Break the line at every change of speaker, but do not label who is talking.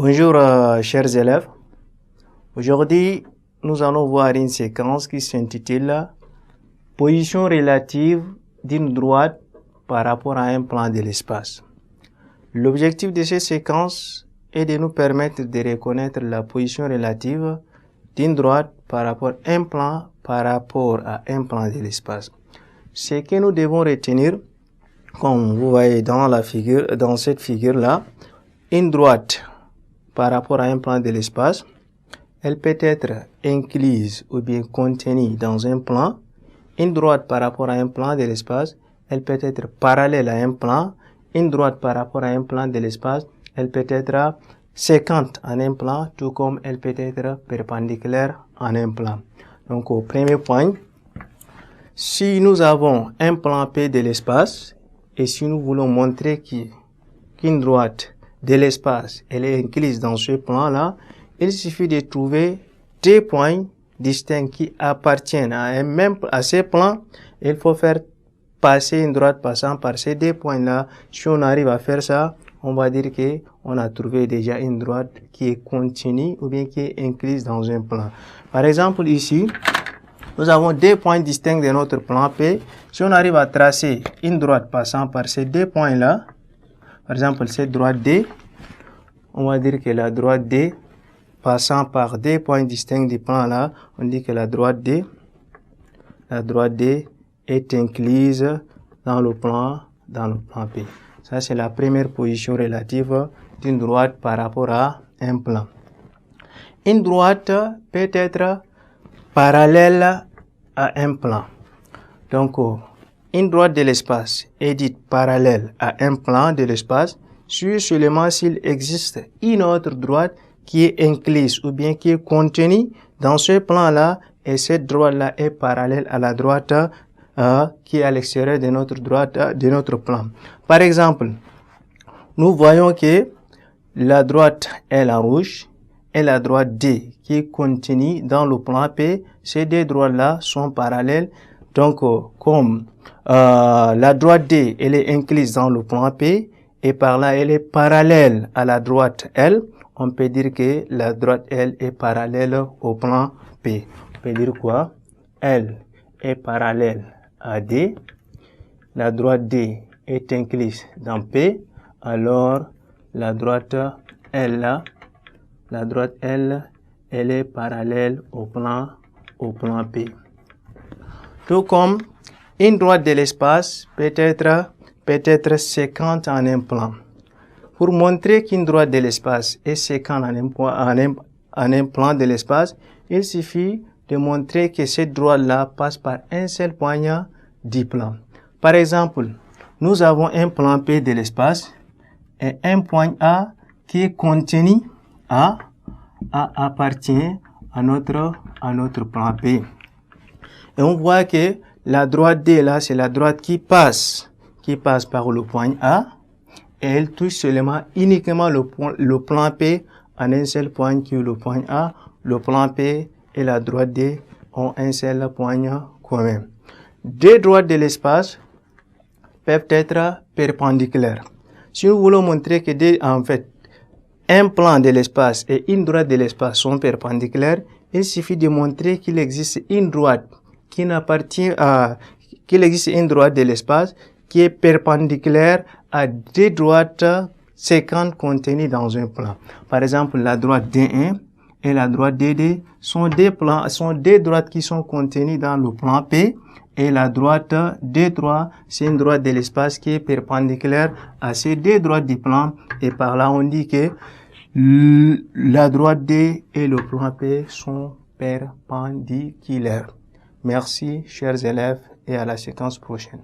Bonjour chers élèves. Aujourd'hui, nous allons voir une séquence qui s'intitule Position relative d'une droite par rapport à un plan de l'espace. L'objectif de cette séquence est de nous permettre de reconnaître la position relative d'une droite par rapport à un plan de l'espace. Ce que nous devons retenir, comme vous voyez dans cette figure-là, une droite par rapport à un plan de l'espace, elle peut être incluse ou bien contenue dans un plan. Une droite par rapport à un plan de l'espace, elle peut être parallèle à un plan. Une droite par rapport à un plan de l'espace, elle peut être séquente en un plan, tout comme elle peut être perpendiculaire en un plan. Donc au premier point, si nous avons un plan P de l'espace et si nous voulons montrer qu'une droite de l'espace, elle est incluse dans ce plan-là, il suffit de trouver deux points distincts qui appartiennent à ces plans. Il faut faire passer une droite passant par ces deux points-là. Si on arrive à faire ça, on va dire que on a trouvé déjà une droite qui est continue ou bien qui est incluse dans un plan. Par exemple, ici, nous avons deux points distincts de notre plan P. Si on arrive à tracer une droite passant par ces deux points-là, par exemple, cette droite D, on va dire que la droite D, passant par deux points distincts du plan là, on dit que la droite D est incluse dans le plan P. Ça, c'est la première position relative d'une droite par rapport à un plan. Une droite peut être parallèle à un plan. Donc, une droite de l'espace est dite parallèle à un plan de l'espace seulement s'il existe une autre droite qui est incluse ou bien qui est contenue dans ce plan-là et cette droite-là est parallèle à la droite qui est à l'extérieur de notre plan. Par exemple, nous voyons que la droite est en rouge et la droite D qui est contenue dans le plan P, ces deux droites-là sont parallèles. Donc, comme la droite D, elle est incluse dans le plan P et par là, elle est parallèle à la droite L, on peut dire que la droite L est parallèle au plan P. On peut dire quoi? L est parallèle à D, la droite D est incluse dans P, alors la droite L, elle est parallèle au plan P. Tout comme une droite de l'espace peut être séquente en un plan. Pour montrer qu'une droite de l'espace est séquente en un plan de l'espace, il suffit de montrer que cette droite-là passe par un seul point du plan. Par exemple, nous avons un plan P de l'espace et un point A qui est contenu appartient à notre plan P. Et on voit que la droite D là, c'est la droite qui passe par le point A et elle touche uniquement le plan P en un seul point qui est le point A. Le plan P et la droite D ont un seul point commun. Deux droites de l'espace peuvent être perpendiculaires. Si nous voulons montrer que un plan de l'espace et une droite de l'espace sont perpendiculaires, il suffit de montrer qu'il existe une droite une droite de l'espace qui est perpendiculaire à deux droites séquentes contenues dans un plan. Par exemple, la droite D1 et la droite DD sont deux droites qui sont contenues dans le plan P et la droite D3, c'est une droite de l'espace qui est perpendiculaire à ces deux droites du plan et par là on dit que la droite D et le plan P sont perpendiculaires. Merci, chers élèves, et à la séquence prochaine.